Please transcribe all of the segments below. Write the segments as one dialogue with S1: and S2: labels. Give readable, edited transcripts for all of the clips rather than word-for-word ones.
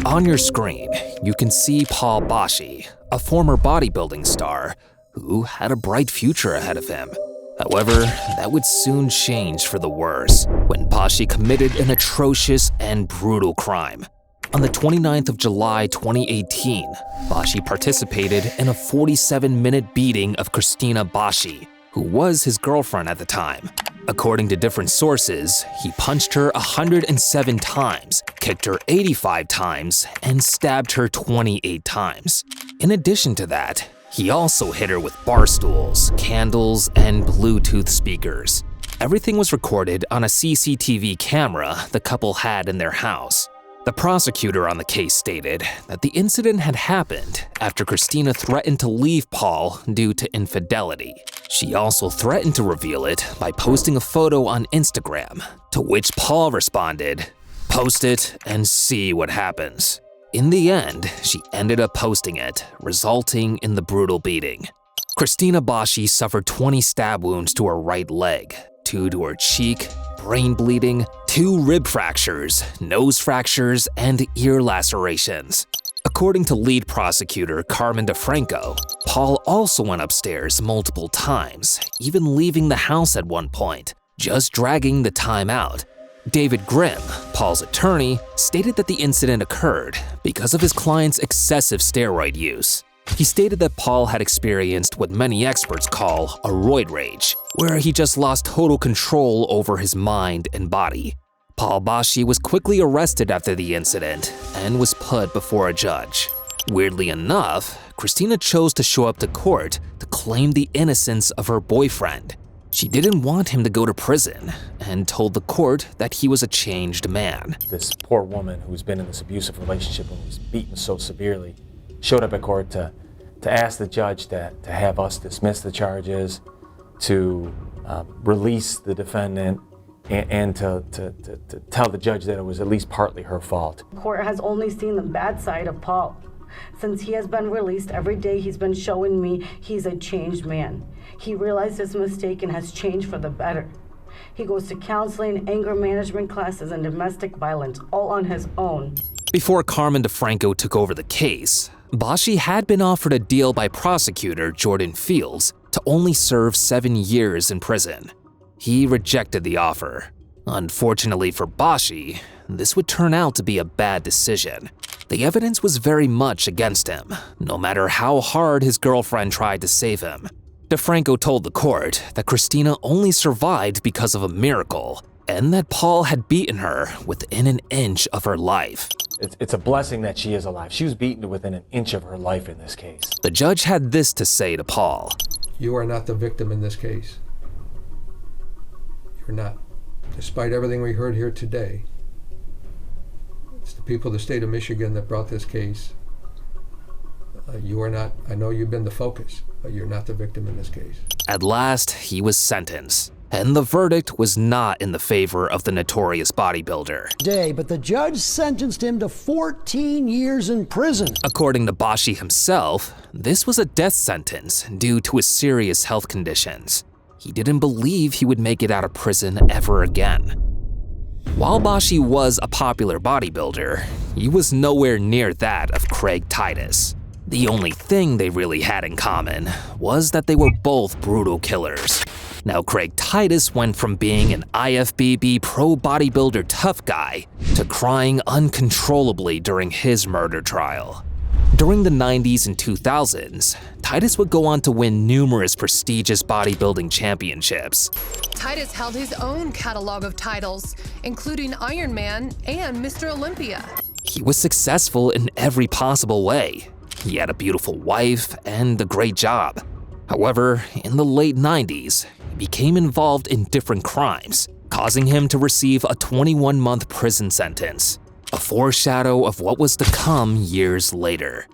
S1: On your screen, you can see Paul Bashi, a former bodybuilding star who had a bright future ahead of him. However, that would soon change for the worse when Bashi committed an atrocious and brutal crime. On the 29th of July 2018, Bashi participated in a 47-minute beating of Christina Bashi, who was his girlfriend at the time. According to different sources, he punched her 107 times, kicked her 85 times, and stabbed her 28 times. In addition to that, he also hit her with bar stools, candles, and Bluetooth speakers. Everything was recorded on a CCTV camera the couple had in their house. The prosecutor on the case stated that the incident had happened after Christina threatened to leave Paul due to infidelity. She also threatened to reveal it by posting a photo on Instagram, to which Paul responded, "Post it and see what happens." In the end, she ended up posting it, resulting in the brutal beating. Christina Bashi suffered 20 stab wounds to her right leg, 2 to her cheek, brain bleeding, 2 rib fractures, nose fractures, and ear lacerations. According to lead prosecutor Carmen DeFranco, Paul also went upstairs multiple times, even leaving the house at one point, just dragging the time out. David Grimm, Paul's attorney, stated that the incident occurred because of his client's excessive steroid use. He stated that Paul had experienced what many experts call a roid rage, where he just lost total control over his mind and body. Paul Bashi was quickly arrested after the incident and was put before a judge. Weirdly enough, Christina chose to show up to court to claim the innocence of her boyfriend. She didn't want him to go to prison and told the court that he was a changed man.
S2: This poor woman who's been in this abusive relationship and was beaten so severely showed up at court to ask the judge to have us dismiss the charges, to release the defendant, and to tell the judge that it was at least partly her fault.
S3: Court has only seen the bad side of Paul. Since he has been released, every day he's been showing me he's a changed man. He realized his mistake and has changed for the better. He goes to counseling, anger management classes, and domestic violence, all on his own.
S1: Before Carmen DeFranco took over the case, Bashi had been offered a deal by prosecutor Jordan Fields to only serve 7 years in prison. He rejected the offer. Unfortunately for Bashi, this would turn out to be a bad decision. The evidence was very much against him, no matter how hard his girlfriend tried to save him. DeFranco told the court that Christina only survived because of a miracle, and that Paul had beaten her within an inch of her life.
S2: It's a blessing that she is alive. She was beaten to within an inch of her life in this case.
S1: The judge had this to say to Paul.
S4: You are not the victim in this case. You're not. Despite everything we heard here today, it's the people of the state of Michigan that brought this case. You are not. I know you've been the focus, but you're not the victim in this case.
S1: At last, he was sentenced, and the verdict was not in the favor of the notorious bodybuilder.
S5: But the judge sentenced him to 14 years in prison.
S1: According to Bashi himself, this was a death sentence due to his serious health conditions. He didn't believe he would make it out of prison ever again. While Bashi was a popular bodybuilder, he was nowhere near that of Craig Titus. The only thing they really had in common was that they were both brutal killers. Now, Craig Titus went from being an IFBB pro bodybuilder tough guy to crying uncontrollably during his murder trial. During the 90s and 2000s, Titus would go on to win numerous prestigious bodybuilding championships.
S6: Titus held his own catalog of titles, including Iron Man and Mr. Olympia.
S1: He was successful in every possible way. He had a beautiful wife and a great job. However, in the late 90s, he became involved in different crimes, causing him to receive a 21-month prison sentence, a foreshadow of what was to come years later.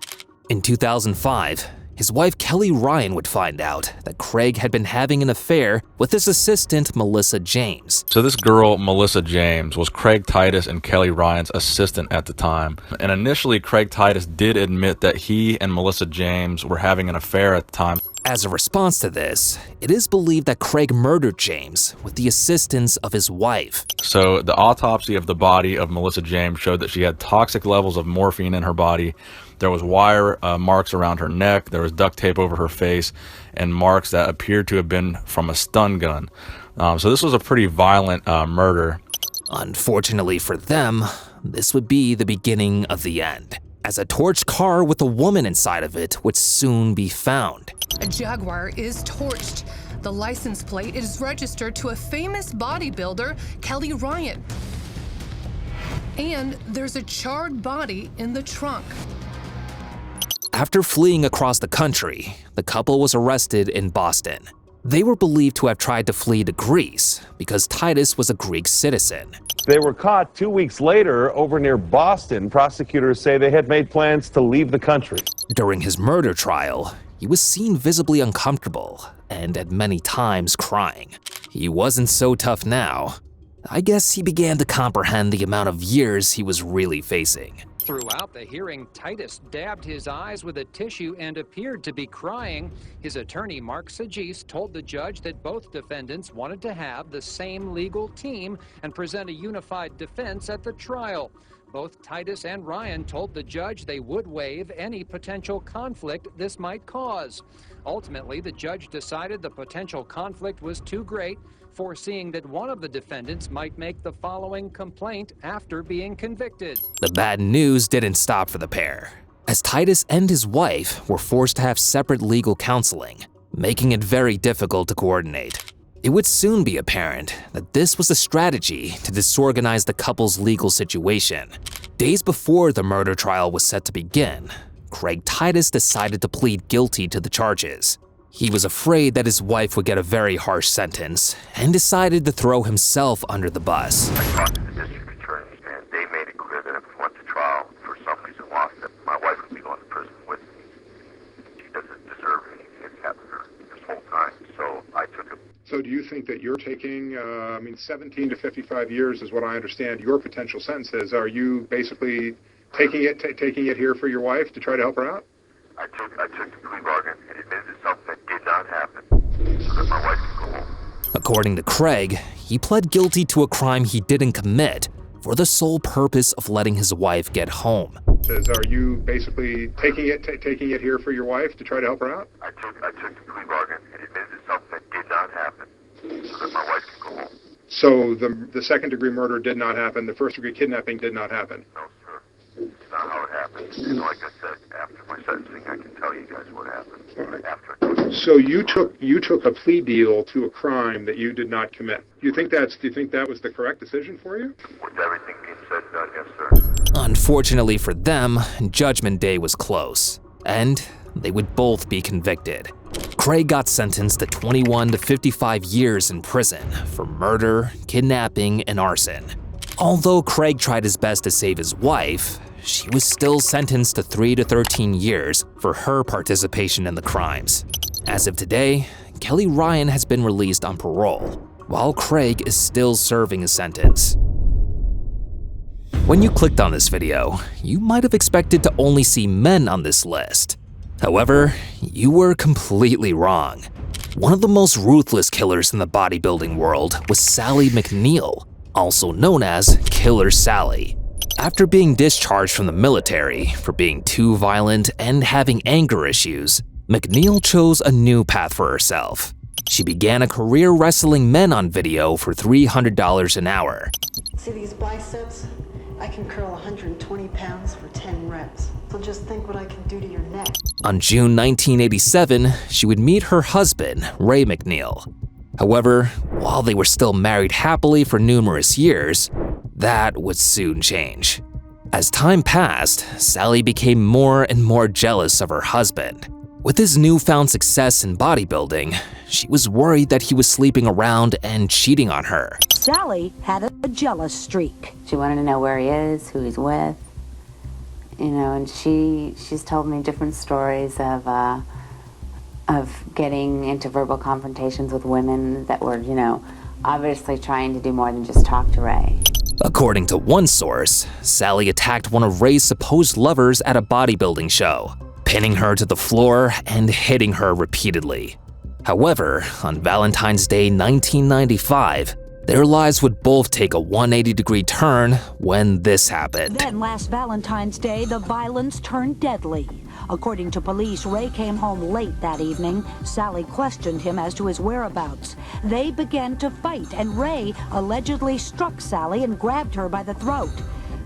S1: In 2005, his wife Kelly Ryan would find out that Craig had been having an affair with his assistant Melissa James.
S7: So this girl, Melissa James, was Craig Titus and Kelly Ryan's assistant at the time. And initially, Craig Titus did admit that he and Melissa James were having an affair at the time.
S1: As a response to this, it is believed that Craig murdered James with the assistance of his wife.
S7: So the autopsy of the body of Melissa James showed that she had toxic levels of morphine in her body. There was wire marks around her neck, there was duct tape over her face, and marks that appeared to have been from a stun gun. So this was a pretty violent murder.
S1: Unfortunately for them, this would be the beginning of the end, as a torched car with a woman inside of it would soon be found.
S6: A Jaguar is torched. The license plate is registered to a famous bodybuilder, Kelly Ryan. And there's a charred body in the trunk.
S1: After fleeing across the country, the couple was arrested in Boston. They were believed to have tried to flee to Greece because Titus was a Greek citizen.
S8: They were caught 2 weeks later over near Boston. Prosecutors say they had made plans to leave the country.
S1: During his murder trial, he was seen visibly uncomfortable and at many times crying. He wasn't so tough now. I guess he began to comprehend the amount of years he was really facing.
S9: Throughout the hearing, Titus dabbed his eyes with a tissue and appeared to be crying. His attorney, Mark Sagis, told the judge that both defendants wanted to have the same legal team and present a unified defense at the trial. Both Titus and Ryan told the judge they would waive any potential conflict this might cause. Ultimately, the judge decided the potential conflict was too great, foreseeing that one of the defendants might make the following complaint after being convicted.
S1: The bad news didn't stop for the pair, as Titus and his wife were forced to have separate legal counseling, making it very difficult to coordinate. It would soon be apparent that this was a strategy to disorganize the couple's legal situation. Days before the murder trial was set to begin, Craig Titus decided to plead guilty to the charges. He was afraid that his wife would get a very harsh sentence and decided to throw himself under the bus.
S10: I talked to the district attorney, and they made it clear that if it went to trial for some reason lost it, my wife would be going to prison with me. She doesn't deserve anything that's happened to her this whole time, so I took it.
S11: So do you think that you're taking, 17 to 55 years is what I understand your potential sentence is. Are you basically taking it here for your wife to try to help her out?
S10: I took the plea bargain and admitted to something that did not happen so that my wife could go home.
S1: According to Craig, he pled guilty to a crime he didn't commit for the sole purpose of letting his wife get home.
S11: Are you basically taking it here for your wife to try to help her out?
S10: I took the plea bargain and admitted to something that did not happen so that my wife could go home.
S11: So the second degree murder did not happen, the first degree kidnapping did not happen?
S10: No, sir. It's not how it happened. And like I said, after my sentencing, I can tell you guys what happened.
S11: All right.
S10: After.
S11: So you took a plea deal to a crime that you did not commit. Do you think that was the correct decision for you?
S10: With everything being said and done, yes, sir.
S1: Unfortunately for them, Judgment Day was close, and they would both be convicted. Craig got sentenced to 21 to 55 years in prison for murder, kidnapping, and arson. Although Craig tried his best to save his wife, she was still sentenced to 3 to 13 years for her participation in the crimes. As of today, Kelly Ryan has been released on parole, while Craig is still serving a sentence. When you clicked on this video, you might have expected to only see men on this list. However, you were completely wrong. One of the most ruthless killers in the bodybuilding world was Sally McNeil, also known as Killer Sally. After being discharged from the military for being too violent and having anger issues, McNeil chose a new path for herself. She began a career wrestling men on video for $300 an hour.
S12: See these biceps? I can curl 120 pounds for 10 reps. So just think what I can do to your neck.
S1: On June 1987, she would meet her husband, Ray McNeil. However, while they were still married happily for numerous years, that would soon change. As time passed, Sally became more and more jealous of her husband. With his newfound success in bodybuilding, she was worried that he was sleeping around and cheating on her.
S13: Sally had a jealous streak.
S14: She wanted to know where he is, who he's with, and she's told me different stories of getting into verbal confrontations with women that were, obviously trying to do more than just talk to Ray.
S1: According to one source, Sally attacked one of Ray's supposed lovers at a bodybuilding show. pinning her to the floor and hitting her repeatedly. However, on Valentine's Day 1995, their lives would both take a 180-degree turn when this happened.
S13: Then last Valentine's Day, the violence turned deadly. According to police, Ray came home late that evening. Sally questioned him as to his whereabouts. They began to fight, and Ray allegedly struck Sally and grabbed her by the throat.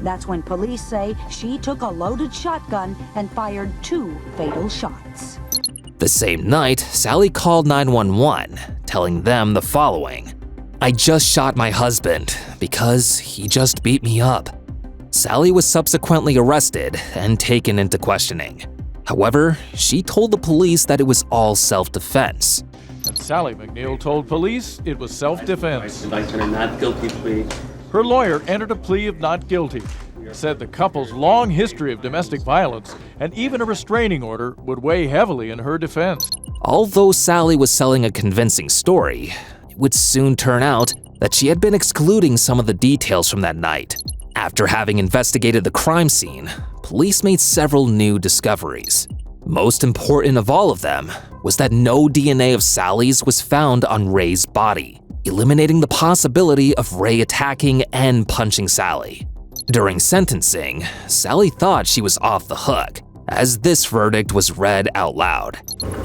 S13: That's when police say she took a loaded shotgun and fired 2 fatal shots.
S1: The same night, Sally called 911, telling them the following: "I just shot my husband because he just beat me up." Sally was subsequently arrested and taken into questioning. However, she told the police that it was all self-defense.
S15: And Sally McNeil told police it was self-defense.
S16: I'd like to enter a not guilty plea.
S15: Her lawyer entered a plea of not guilty, said the couple's long history of domestic violence and even a restraining order would weigh heavily in her defense.
S1: Although Sally was selling a convincing story, it would soon turn out that she had been excluding some of the details from that night. After having investigated the crime scene, police made several new discoveries. Most important of all of them was that no DNA of Sally's was found on Ray's body, eliminating the possibility of Ray attacking and punching Sally. During sentencing, Sally thought she was off the hook, as this verdict was read out loud.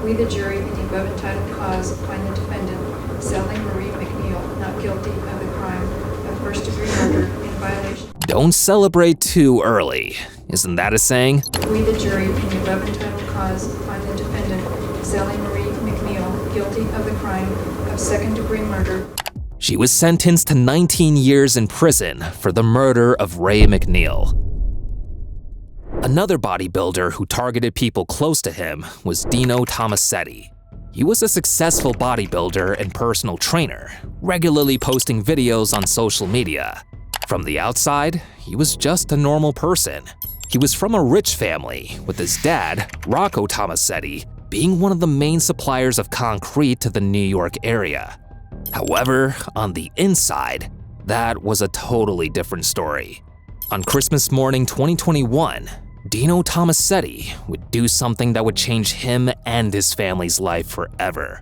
S17: We, the jury, in the above entitled cause, find the defendant, Sally Marie McNeil, not guilty of the crime of first-degree murder in violation.
S1: Don't celebrate too early. Isn't that a saying?
S17: We, the jury, in the above entitled cause, find the defendant, Sally Marie McNeil, guilty of the crime of second-degree murder.
S1: She was sentenced to 19 years in prison for the murder of Ray McNeil. Another bodybuilder who targeted people close to him was Dino Tomassetti. He was a successful bodybuilder and personal trainer, regularly posting videos on social media. From the outside, he was just a normal person. He was from a rich family, with his dad, Rocco Tomassetti, being one of the main suppliers of concrete to the New York area. However, on the inside, that was a totally different story. On Christmas morning 2021, Dino Tomassetti would do something that would change him and his family's life forever.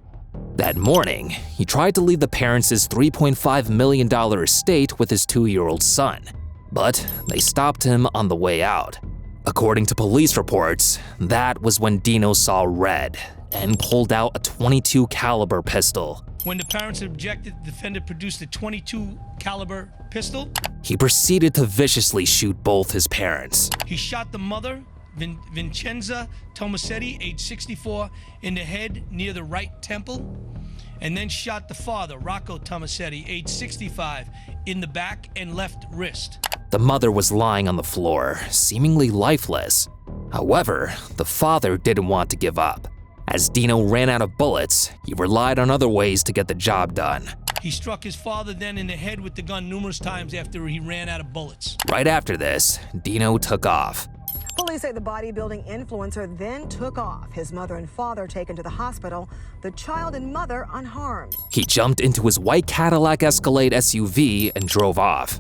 S1: That morning, he tried to leave the parents' $3.5 million estate with his 2-year-old son, but they stopped him on the way out. According to police reports, that was when Dino saw red and pulled out a .22 caliber pistol.
S18: When the parents objected, the defendant produced a .22 caliber pistol.
S1: He proceeded to viciously shoot both his parents.
S18: He shot the mother, Vincenza Tomassetti, age 64, in the head near the right temple, and then shot the father, Rocco Tomassetti, age 65, in the back and left wrist.
S1: The mother was lying on the floor, seemingly lifeless. However, the father didn't want to give up. As Dino ran out of bullets, he relied on other ways to get the job done.
S18: He struck his father then in the head with the gun numerous times after he ran out of bullets.
S1: Right after this, Dino took off.
S19: Police say the bodybuilding influencer then took off, his mother and father taken to the hospital, the child and mother unharmed.
S1: He jumped into his white Cadillac Escalade SUV and drove off.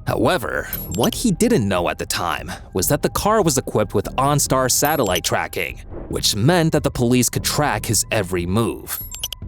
S1: However, what he didn't know at the time was that the car was equipped with OnStar satellite tracking, which meant that the police could track his every move.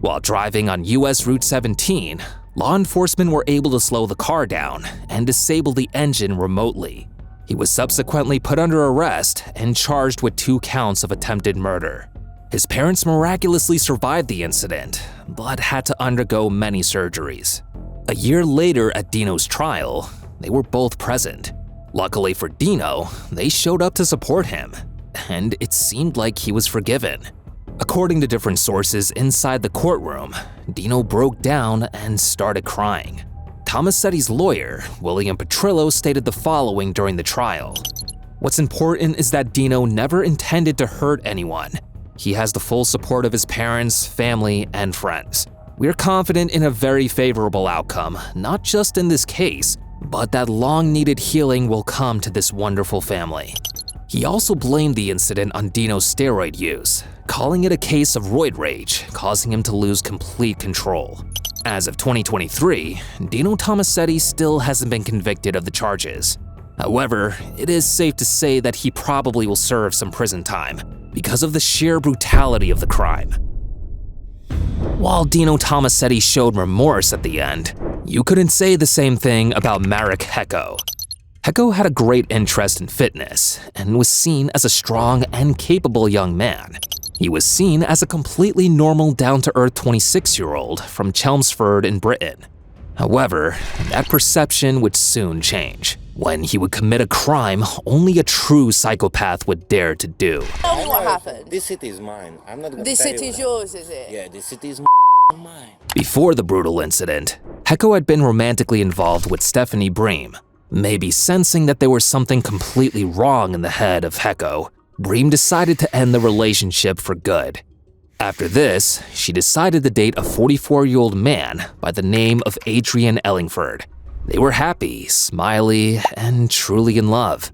S1: While driving on US Route 17, law enforcement were able to slow the car down and disable the engine remotely. He was subsequently put under arrest and charged with 2 counts of attempted murder. His parents miraculously survived the incident, but had to undergo many surgeries. A year later at Dino's trial, they were both present. Luckily for Dino, they showed up to support him, and it seemed like he was forgiven. According to different sources inside the courtroom, Dino broke down and started crying. Tomassetti's lawyer, William Petrillo, stated the following during the trial. What's important is that Dino never intended to hurt anyone. He has the full support of his parents, family, and friends. We're confident in a very favorable outcome, not just in this case, but that long-needed healing will come to this wonderful family. He also blamed the incident on Dino's steroid use, calling it a case of roid rage, causing him to lose complete control. As of 2023, Dino Tomassetti still hasn't been convicted of the charges. However, it is safe to say that he probably will serve some prison time. because of the sheer brutality of the crime. While Dino Tomassetti showed remorse at the end, you couldn't say the same thing about Marek Heck. Heck had a great interest in fitness and was seen as a strong and capable young man. He was seen as a completely normal, down-to-earth 26-year-old from Chelmsford in Britain. However, that perception would soon change when he would commit a crime only a true psychopath would dare to do.
S16: Tell me what happened.
S20: This city is mine. I'm not gonna
S16: This
S20: tell
S16: city
S20: you
S16: is
S20: that.
S16: yours, is it?
S20: Yeah, this city is mine.
S1: Before the brutal incident, Heck had been romantically involved with Stephanie Bream. Maybe sensing that there was something completely wrong in the head of Heck, Bream decided to end the relationship for good. After this, she decided to date a 44-year-old man by the name of Adrian Ellingford. They were happy, smiley, and truly in love.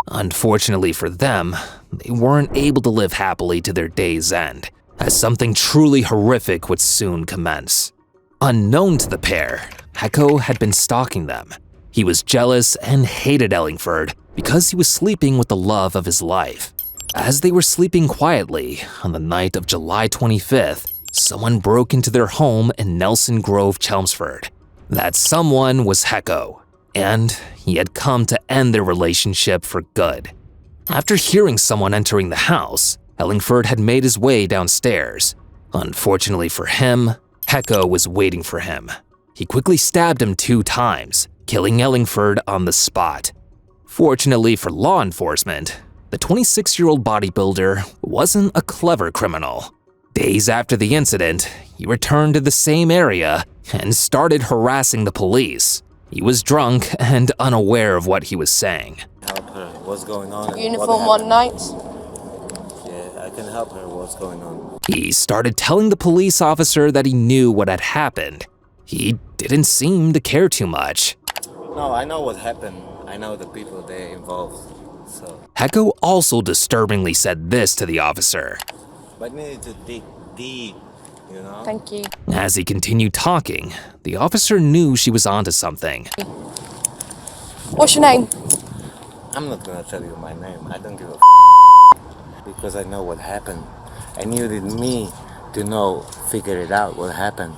S1: Unfortunately for them, they weren't able to live happily to their day's end, as something truly horrific would soon commence. Unknown to the pair, Heck had been stalking them. He was jealous and hated Ellingford because he was sleeping with the love of his life. As they were sleeping quietly on the night of July 25th, someone broke into their home in Nelson Grove, Chelmsford. That someone was Heck, and he had come to end their relationship for good. After hearing someone entering the house, Ellingford had made his way downstairs. Unfortunately for him, Heck was waiting for him. He quickly stabbed him 2 times, killing Ellingford on the spot. Fortunately for law enforcement, the 26-year-old bodybuilder wasn't a clever criminal. Days after the incident, he returned to the same area and started harassing the police. He was drunk and unaware of what he was saying.
S20: Help her. What's going on?
S16: Uniform one night.
S20: Yeah, I can help her. What's going on?
S1: He started telling the police officer that he knew what had happened. He didn't seem to care too much.
S20: No, I know what happened. I know the people they involved. So.
S1: Heck also disturbingly said this to the officer.
S20: But need to dig deep, you know?
S16: Thank you.
S1: As he continued talking, the officer knew she was onto something.
S16: What's your name?
S20: I'm not gonna tell you my name. I don't give a because I know what happened. And you need me to know, figure it out, what happened.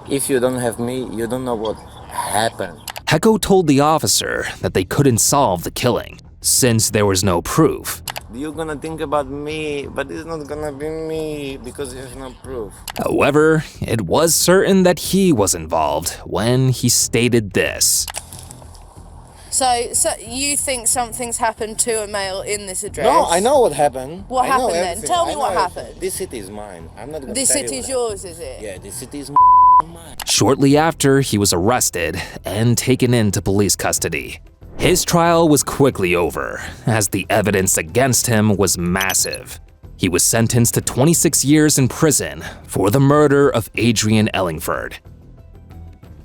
S20: If you don't have me, you don't know what happened.
S1: Heck told the officer that they couldn't solve the killing, since there was no proof.
S20: You're gonna think about me, but it's not gonna be me because there's no proof.
S1: However, it was certain that he was involved when he stated this.
S16: So you think something's happened to a male in this address?
S20: No, I know what happened.
S16: What
S20: I know
S16: happened then?
S20: everything.
S16: Tell me
S20: I
S16: what
S20: know
S16: happened.
S20: This city is mine. I'm not gonna
S16: This
S20: tell you
S16: city is
S20: what
S16: yours, is it?
S20: Yeah, this city is mine.
S1: Shortly after, he was arrested and taken into police custody. His trial was quickly over, as the evidence against him was massive. He was sentenced to 26 years in prison for the murder of Adrian Ellingford.